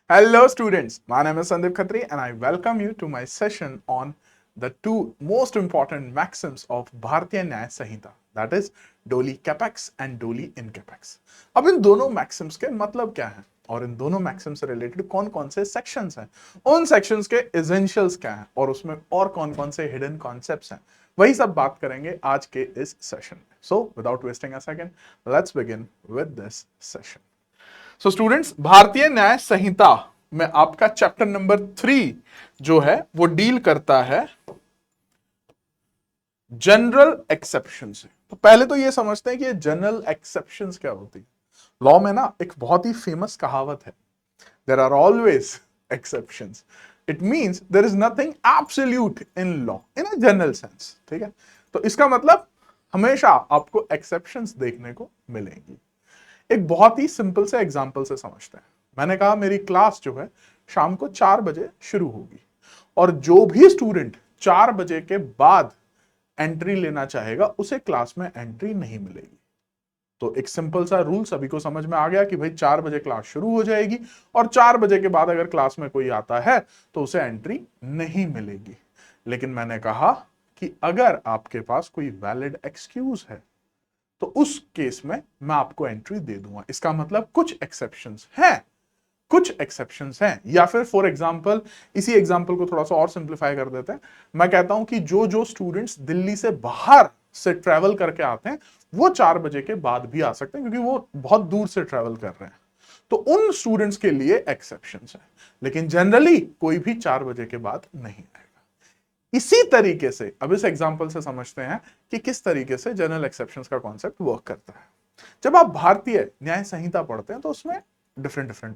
Hello students, my name is Sandeep Khatri and I welcome you to my session on the two most important maxims of Bharatiya Nyaya Sanhita, that is Doli Capex and Doli Incapex. अब इन दोनों Maxim's के मतलब क्या हैं और इन दोनों Maxim's से related कौन कौन से सेक्शंस हैं, उन सेक्शंस के एसेंशियल्स क्या हैं और उसमें और कौन कौन से हिडन कॉन्सेप्ट्स हैं, वही सब बात करेंगे आज के इस सेशन में. So without wasting a second, let's begin with this session. So students, भारतीय न्याय संहिता में आपका चैप्टर नंबर 3 जो है वो डील करता है जनरल एक्सेप्शन से. तो पहले तो ये समझते हैं कि ये जनरल एक्सेप्शंस क्या होती है. लॉ में ना एक बहुत ही फेमस कहावत है, there are always exceptions. It means there is nothing absolute in law in a general sense. ठीक है, तो इसका मतलब हमेशा आपको एक्सेप्शंस देखने को मिलेंगी. एक बहुत ही सिंपल से एग्जांपल से समझते हैं. मैंने कहा मेरी क्लास जो है शाम को 4 बजे शुरू होगी और जो भी स्टूडेंट 4 बजे के बाद एंट्री लेना चाहेगा उसे क्लास में एंट्री नहीं मिलेगी. तो एक सिंपल सा रूल सभी को समझ में आ गया कि भाई 4 बजे क्लास शुरू हो जाएगी और 4 बजे के बाद अगर क्लास में कोई आता है तो उसे एंट्री नहीं मिलेगी. लेकिन मैंने कहा कि अगर आपके पास कोई वैलिड एक्सक्यूज है तो उस केस में मैं आपको एंट्री दे दूंगा. इसका मतलब कुछ एक्सेप्शंस हैं. या फिर फॉर एग्जांपल, इसी एग्जांपल को थोड़ा सा और सिंप्लीफाई कर देते हैं. मैं कहता हूं कि जो जो स्टूडेंट्स दिल्ली से बाहर से ट्रेवल करके आते हैं वो 4 बजे के बाद भी आ सकते हैं क्योंकि वो बहुत दूर से ट्रेवल कर रहे हैं. तो उन स्टूडेंट्स के लिए एक्सेप्शंस हैं, लेकिन जनरली कोई भी 4 बजे के बाद नहीं आएगा. इसी तरीके से अब इस एग्जांपल से समझते हैं कि किस तरीके से जनरल एक्सेप्शंस का कॉन्सेप्ट वर्क करता है. जब आप भारतीय न्याय संहिता पढ़ते हैं तो उसमें डिफरेंट डिफरेंट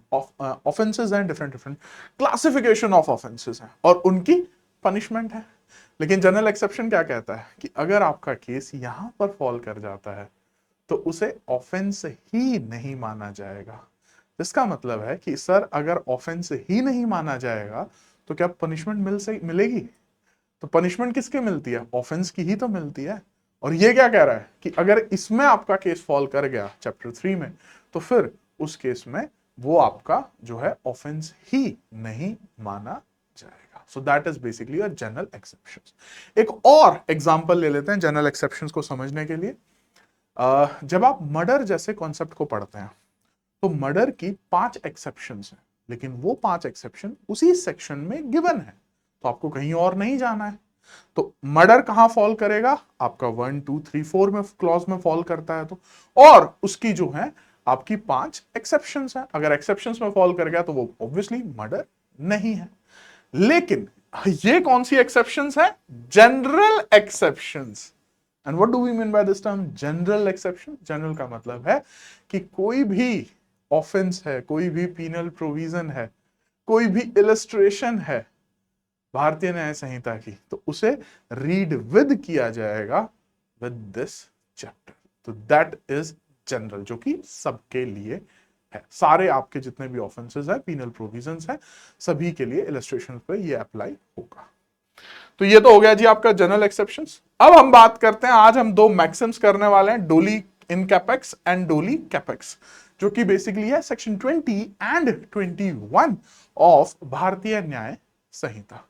ऑफेंसेस हैं, different different classification of offences हैं और उनकी पनिशमेंट है. लेकिन जनरल एक्सेप्शन क्या कहता है कि अगर आपका केस यहां पर फॉल कर जाता है तो उसे ऑफेंस ही नहीं माना जाएगा. इसका मतलब है कि सर अगर ऑफेंस ही नहीं माना जाएगा तो क्या पनिशमेंट मिलेगी? तो पनिशमेंट किसके मिलती है? ऑफेंस की ही तो मिलती है. और ये क्या कह रहा है कि अगर इसमें आपका केस फॉल कर गया चैप्टर 3 में तो फिर उस केस में वो आपका जो है ऑफेंस ही नहीं माना जाएगा. सो that is basically a general exception. एक और एग्जांपल ले लेते हैं जनरल एक्सेप्शंस को समझने के लिए. जब आप मर्डर जैसे कॉन्सेप्ट को पढ़ते हैं तो मर्डर की 5 एक्सेप्शंस हैं, लेकिन वो 5 एक्सेप्शन उसी सेक्शन में गिवन है, तो आपको कहीं और नहीं जाना है. तो मर्डर कहां फॉल करेगा? आपका 1 2 3 4 में क्लॉज में फॉल करता है. तो और उसकी जो है आपकी 5 एक्सेप्शंस हैं. अगर एक्सेप्शंस में फॉल कर गया तो वो ऑब्वियसली मर्डर नहीं है. लेकिन ये कौन सी एक्सेप्शंस है? General exceptions. And what do we mean by this term general exception? General का मतलब है कि कोई भी ऑफेंस है, कोई भी पीनल प्रोविजन है, कोई भी इलस्ट्रेशन है भारतीय न्याय संहिता की, तो उसे रीड विद किया जाएगा विद दिस चैप्टर. तो दैट इज जनरल, जो कि सबके लिए है. सारे आपके जितने भी ऑफेंसेस है, पीनल प्रोविजंस है, सभी के लिए इलस्ट्रेशन पे ये अप्लाई होगा. तो ये तो हो गया जी आपका जनरल एक्सेप्शंस. अब हम बात करते हैं, आज हम दो मैक्सिम्स करने वाले हैं, डोली इन कैपेक्स एंड डोली कैपेक्स, जो कि बेसिकली है section 20 and 21 of Bharatiya Nyaya संहिता.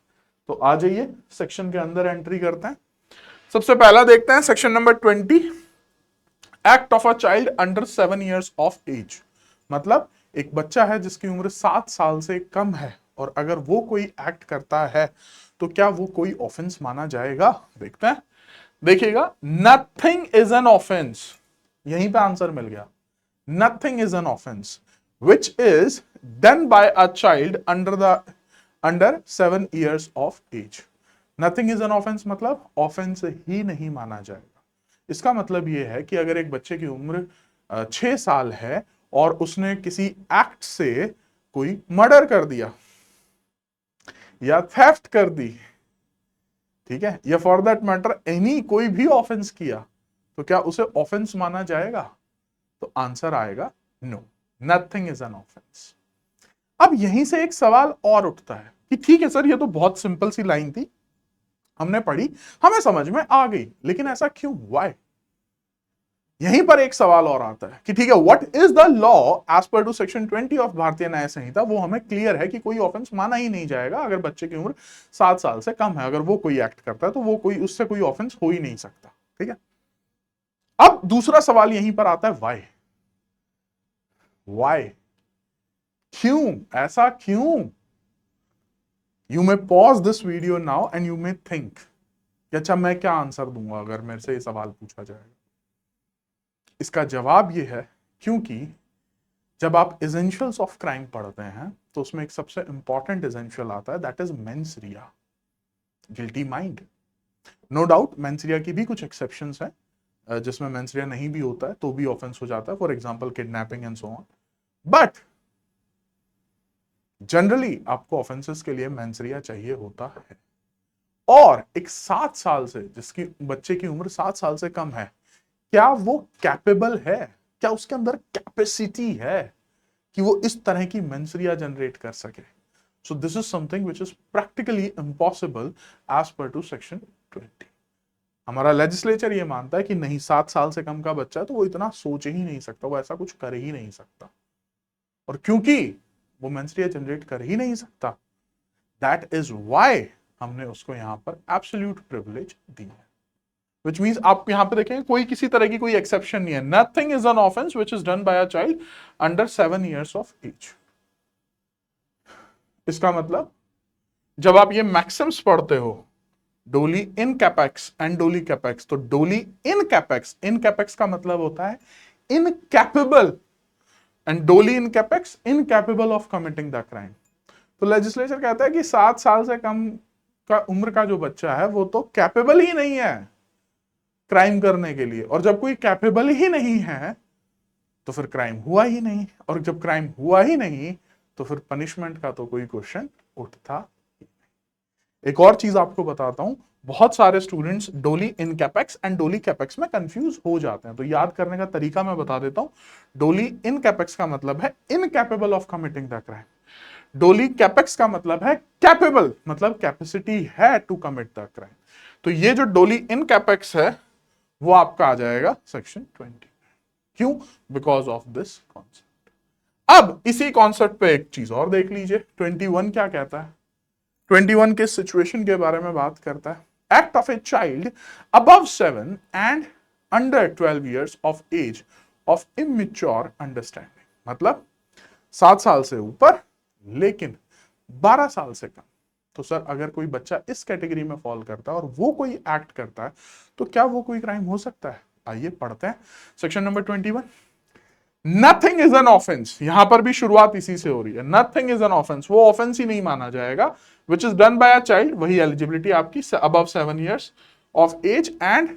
तो आ जाइए सेक्शन के अंदर एंट्री करते हैं. सबसे पहला देखते हैं section number 20, act of a child under 7 years of age. मतलब एक बच्चा है जिसकी उम्र 7 साल से कम है और अगर वो कोई एक्ट करता है तो क्या वो कोई ऑफेंस माना जाएगा? देखते हैं. देखिएगा, नथिंग इज एन ऑफेंस. यहीं पे आंसर मिल गया. Nothing is an offence which is done by a child under 7 years of age. Nothing is an offence मतलब ऑफेंस ही नहीं माना जाएगा. इसका मतलब यह है कि अगर एक बच्चे की उम्र 6 साल है और उसने किसी एक्ट से कोई मर्डर कर दिया या थेफ्ट कर दी, ठीक है, या फॉर दैट मैटर एनी कोई भी ऑफेंस किया, तो क्या उसे ऑफेंस माना जाएगा? तो आंसर आएगा no, nothing is an offence. अब यहीं से एक सवाल और उठता है कि ठीक है सर, ये तो बहुत सिंपल सी लाइन थी, हमने पढ़ी, हमें समझ में आ गई, लेकिन ऐसा क्यों? व्हाई? यहीं पर एक सवाल और आता है कि ठीक है, what is the law as per to section 20 of Bharatiya Nyaya संहिता। वो हमें क्लियर है कि कोई ऑफेंस माना ही नहीं जाएगा अगर बच्चे की उम्र 7 साल से कम है। अगर वो कोई एक्ट करता है तो वो कोई, उससे कोई ऑफेंस हो ही नहीं सकता। ठीक है, अब दूसरा सवाल यहीं पर आता है, वाई। वाई, क्यों, ऐसा क्यों? You may pause this video now and you may think कि अच्छा मैं क्या आंसर दूंगा अगर मेरे से ये सवाल पूछा जाएगा। इसका जवाब ये है क्योंकि जब आप एसेंशियल्स ऑफ क्राइम पढ़ते हैं तो उसमें एक सबसे इंपॉर्टेंट एसेंशियल आता है, that is mens rea, guilty mind. No doubt mens rea की भी कुछ एक्सेप्शंस हैं जिसमें मेंस रिया नहीं भी होता है तो भी ऑफेंस हो जाता है, for example kidnapping and so on. But generally आपको ऑफेंसेस के लिए मेंस रिया चाहिए होता है। और एक 7 साल से, जिसकी बच्चे की उम्र 7 साल से कम है, क्या वो कैपेबल है, क्या उसके अंदर कैपेसिटी है कि वो इस तरह की मेंसरिया जनरेट कर सके? So this is something which is practically impossible as per to section 20। हमारा लेजिस्लेचर ये मानता है कि नहीं, 7 साल से कम का बच्चा है तो वो इतना सोच ही नहीं सकता, वो ऐसा कुछ कर ही नहीं सकता। और क्योंकि वो मेंसरिया जनरेट कर ही नहीं सकता, दैट इज वाई हमने उसको यहां पर एब्सोल्यूट प्रिविलेज दी है। Which means आप यहां पे देखेंगे कोई किसी तरह की कोई एक्सेप्शन नहीं है। Nothing is an offense which is done by a child under 7 years of age। इसका मतलब जब आप ये मैक्सिम्स पढ़ते हो, डोली इन कैपेक्स एंड डोली कैपेक्स, तो डोली इन कैपेक्स का मतलब होता है incapable, and doli incapax incapable of committing the crime. तो लेजिस्लेचर कहता है कि 7 साल से कम का उम्र का जो बच्चा है वो तो कैपेबल ही नहीं है क्राइम करने के लिए, और जब कोई कैपेबल ही नहीं है तो फिर क्राइम हुआ ही नहीं, और जब क्राइम हुआ ही नहीं तो फिर पनिशमेंट का तो कोई क्वेश्चन उठता ही नहीं। एक और चीज आपको बताता हूं, बहुत सारे स्टूडेंट्स डोली इन कैपेक्स एंड डोली कैपेक्स में कंफ्यूज हो जाते हैं, तो याद करने का तरीका मैं बता देता हूं। डोली इन कैपेक्स का मतलब है incapable of committing the crime, डोली कैपेक्स का मतलब है कैपेबल, मतलब कैपेसिटी है टू कमिट द क्राइम। तो ये जो डोली इन कैपेक्स है वो आपका आ जाएगा सेक्शन 20। क्यों? Because of this concept. अब इसी कॉन्सेप्ट पे एक चीज और देख लीजिए, 21 क्या कहता है। 21 के सिचुएशन के बारे में बात करता है। Act of a child above 7 and under 12 years of age of immature understanding, मतलब 7 साल से ऊपर लेकिन 12 साल से कम। तो सर अगर कोई बच्चा इस कैटेगरी में फॉल करता है और वो कोई एक्ट करता है तो क्या वो कोई क्राइम हो सकता है? आइए पढ़ते हैं section number 21। Nothing is an offence, यहां पर भी शुरुआत इसी से हो रही है। नथिंग इज एन ऑफेंस, वो ऑफेंस ही नहीं माना जाएगा which is done by a child, वही एलिजिबिलिटी आपकी above 7 years of age and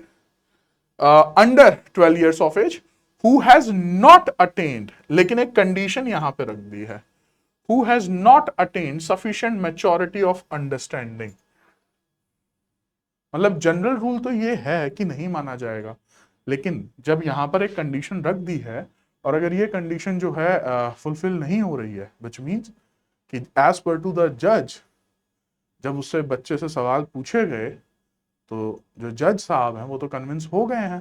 under 12 years of age who has not attained, लेकिन एक कंडीशन यहां पे रख दी है, who has not attained sufficient maturity of understanding। मतलब जनरल रूल तो ये है कि नहीं माना जाएगा, लेकिन जब यहां पर एक कंडीशन रख दी है और अगर ये कंडीशन जो है फुलफिल नहीं हो रही है, विच मीन्स कि एज पर टू द जज, जब उससे बच्चे से सवाल पूछे गए तो जो जज साहब हैं वो तो कन्विंस हो गए हैं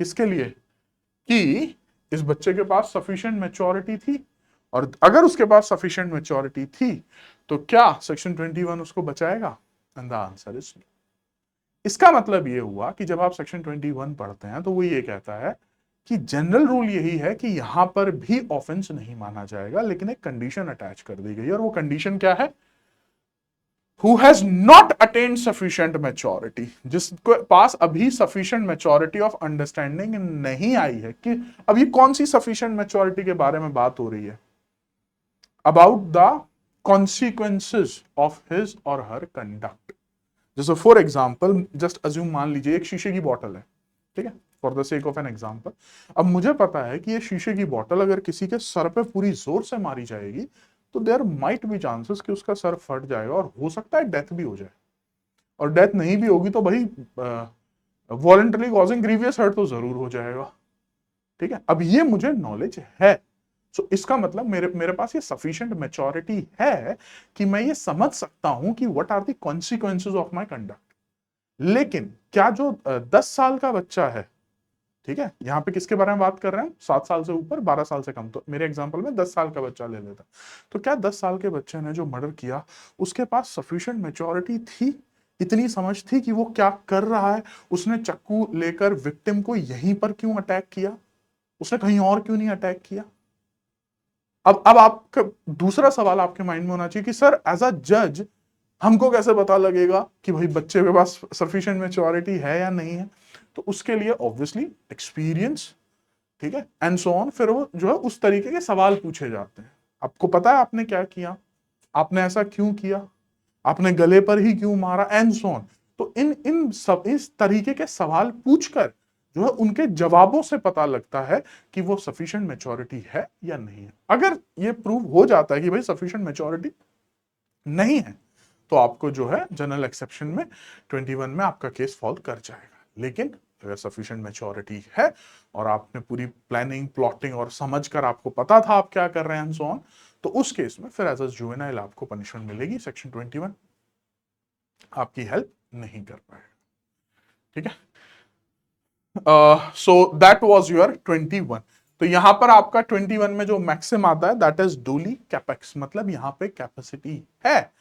किसके लिए, कि इस बच्चे के पास सफिशिएंट मैच्योरिटी थी, और अगर उसके पास सफिशिएंट मैच्योरिटी थी तो क्या सेक्शन 21 उसको बचाएगा? And the answer is no. इसका मतलब ये हुआ कि जब आप सेक्शन 21 पढ़ते हैं तो वो ये कहता है कि जनरल रूल यही है कि यहां पर भी ऑफेंस नहीं माना जाएगा, लेकिन एक कंडीशन अटैच कर दी गई, और वो कंडीशन क्या है? Who has not attained sufficient maturity, जिसके पास अभी sufficient maturity of understanding नहीं आई है। कि अभी कौन सी sufficient maturity के बारे में बात हो रही है? About the consequences of his or her conduct। जैसे फॉर एग्जाम्पल जस्ट अज्यूम, मान लीजिए एक शीशे की बॉटल है, ठीक है, for the sake of an example. अब मुझे पता है कि ये शीशे की बॉटल अगर किसी के सर पे पूरी जोर से मारी जाएगी तो देयर माइट बी चांसेस कि उसका सर फट जाएगा और हो सकता है डेथ भी हो जाए, और डेथ नहीं भी होगी तो भाई वॉलंटरी कॉजिंग ग्रीवियस हर्ट तो जरूर हो जाएगा। ठीक है, अब ये मुझे नॉलेज है, सो इसका मतलब मेरे मेरे पास ये सफिशिएंट मैच्योरिटी है कि मैं ये समझ सकता हूं कि what are the consequences of my conduct. लेकिन क्या जो 10 साल का बच्चा है ठीक है, यहाँ पे किसके बारे में बात कर रहे हैं? 7 साल से ऊपर, 12 साल से कम। तो मेरे एग्जांपल में 10 साल का बच्चा ले लेता, तो क्या 10 साल के बच्चे ने जो मर्डर किया उसके पास सफिशिएंट मैच्योरिटी थी, इतनी समझ थी कि वो क्या कर रहा है? उसने चाकू लेकर विक्टिम को यहीं पर क्यों अटैक किया? उसने कहीं और क्यों नहीं अटैक किया? अब आपका दूसरा सवाल आपके माइंड में होना चाहिए कि सर एज अ जज हमको कैसे पता लगेगा कि भाई बच्चे के पास सफिशिएंट मैच्योरिटी है या नहीं है? तो उसके लिए ऑब्वियसली एक्सपीरियंस, ठीक है, एंड सो ऑन, फिर वो जो है उस तरीके के सवाल पूछे जाते हैं। आपको पता है आपने क्या किया, आपने ऐसा क्यों किया, आपने गले पर ही क्यों मारा, एंड सो ऑन। तो इन इन सब इस तरीके के सवाल पूछकर जो है उनके जवाबों से पता लगता है कि वो सफिशिएंट मैच्योरिटी है या नहीं है। अगर ये प्रूव हो जाता है कि भाई सफिशिएंट मैच्योरिटी नहीं है, तो आपको जो है जनरल एक्सेप्शन में 21 में आपका केस फॉल कर जाएगा। लेकिन अगर सफिशिएंट मैच्योरिटी है और आपने पूरी प्लानिंग, प्लॉटिंग और समझकर आपको पता था आप क्या कर रहे हैं, सो ऑन, तो उस केस में फिर एज अ जुवेनाइल आपको पनिशमेंट मिलेगी। सेक्शन 21 आपकी हेल्प नहीं कर पाएगा। ठीक है, सो दैट वाज योर 21। तो यहां पर आपका 21 में जो मैक्सिम आता है दैट इज डोली कैपेक्स, मतलब यहां पे कैपेसिटी है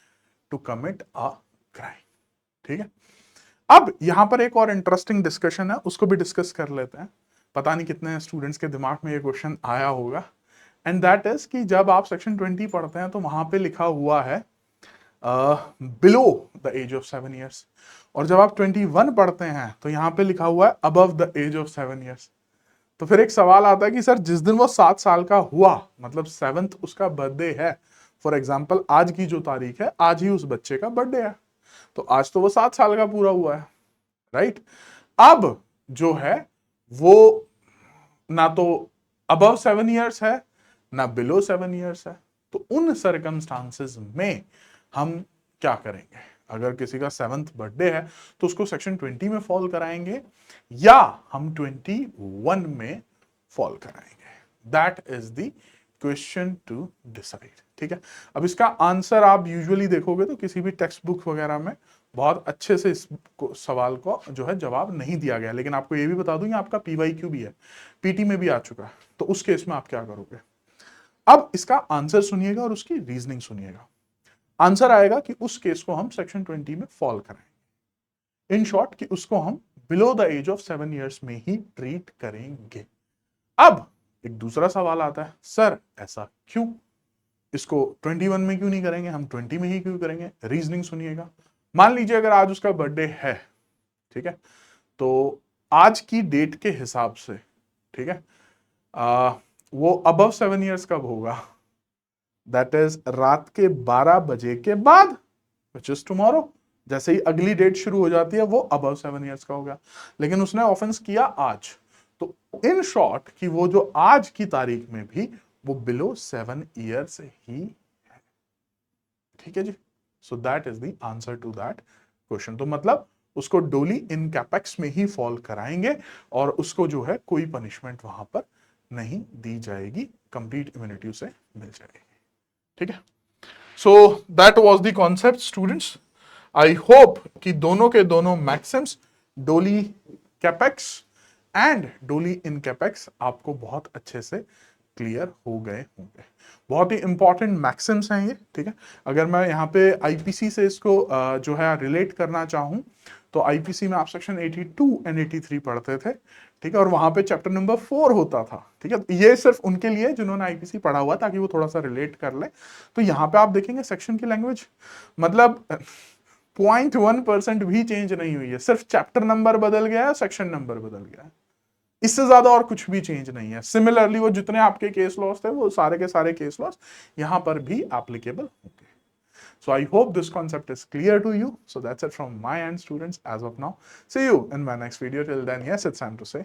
टू कमिट अ क्राइम। ठीक है, अब यहां पर एक और इंटरेस्टिंग डिस्कशन है, उसको भी डिस्कस कर लेते हैं। पता नहीं कितने स्टूडेंट्स के दिमाग में ये क्वेश्चन आया होगा, एंड दैट इज कि जब आप सेक्शन 20 पढ़ते हैं तो वहां पे लिखा हुआ है below the age of 7 years, और जब आप 21 पढ़ते हैं तो यहां पे लिखा हुआ है above the age of 7 years. तो फिर एक सवाल आता है कि सर जिस दिन वो 7 साल का हुआ, मतलब 7th उसका बर्थडे है, फॉर एग्जाम्पल आज की जो तारीख है, आज ही उस बच्चे का बर्थडे है, तो आज तो वो 7 साल का पूरा हुआ है, राइट? अब जो है वो ना तो अबव 7 ईयर्स है ना बिलो 7 ईयर्स है। तो उन सर्कमस्टांसेस में हम क्या करेंगे? अगर किसी का 7th बर्थडे है तो उसको सेक्शन 20 में फॉल कराएंगे या हम 21 में फॉल कराएंगे? That is the question to decide. ठीक है, अब इसका आंसर आप यूजुअली देखोगे तो किसी भी टेक्स्ट बुक वगैरह में बहुत अच्छे से इस सवाल को जो है जवाब नहीं दिया गया। लेकिन आपको ये भी बता दूं, आपका PYQ भी है, पीटी में भी आ चुका है, तो उस केस में आप क्या करोगे? अब इसका आंसर सुनिएगा और उसकी रीजनिंग सुनिएगा। आंसर आएगा कि उस केस को हम सेक्शन 20 में फॉल कराएंगे। इन शॉर्ट कि उसको हम below the age of 7 years में ही ट्रीट करेंगे। अब एक दूसरा सवाल आता है, सर ऐसा क्यों? इसको 21 में क्यों नहीं करेंगे, हम 20 में ही क्यों करेंगे? रीजनिंग सुनिएगा। मान लीजिए अगर आज उसका बर्थडे है, ठीक है, तो आज की डेट के हिसाब से, ठीक है, वो अबव 7 ईयर्स कब होगा? दैट इज रात के 12 बजे के बाद, विच इज टुमारो। जैसे ही अगली डेट शुरू हो जाती है वो अबव 7 ईयर्स का होगा। लेकिन उसने ऑफेंस किया आज, तो इन शॉर्ट कि वो जो आज की तारीख में भी वो बिलो 7 ईयर्स ही है। ठीक है जी, so that is the answer to that question. तो मतलब उसको डोली इन कैपेक्स में ही फॉल कराएंगे और उसको जो है कोई पनिशमेंट वहां पर नहीं दी जाएगी, कंप्लीट इम्यूनिटी उसे मिल जाएगी। ठीक है, so that was the concept students. I hope कि दोनों के दोनों मैक्सिम्स, डोली capex and doli in capex, आपको बहुत अच्छे से क्लियर हो गए होंगे। बहुत ही इंपॉर्टेंट मैक्सिम्स हैं ये। ठीक है, अगर मैं यहाँ पे आईपीसी से इसको जो है रिलेट करना चाहूँ तो आईपीसी में आप सेक्शन 82 एंड 83 पढ़ते थे। ठीक है, और वहां पे चैप्टर नंबर 4 होता था। ठीक है, ये सिर्फ उनके लिए जिन्होंने आईपीसी पढ़ा हुआ, ताकि वो थोड़ा सा रिलेट कर ले। तो यहाँ पे आप देखेंगे सेक्शन की लैंग्वेज मतलब 0.1% भी चेंज नहीं हुई है, सिर्फ चैप्टर नंबर बदल गया है, सेक्शन नंबर बदल गया है, इससे ज्यादा और कुछ भी चेंज नहीं है। सिमिलरली वो जितने आपके केस लॉस थे वो सारे के सारे केस लॉस यहां पर भी एप्लीकेबल होंगे। So I hope this concept is clear to you. So that's it from my end, students, as of now. See you in my next video. Till then, yes, it's time to say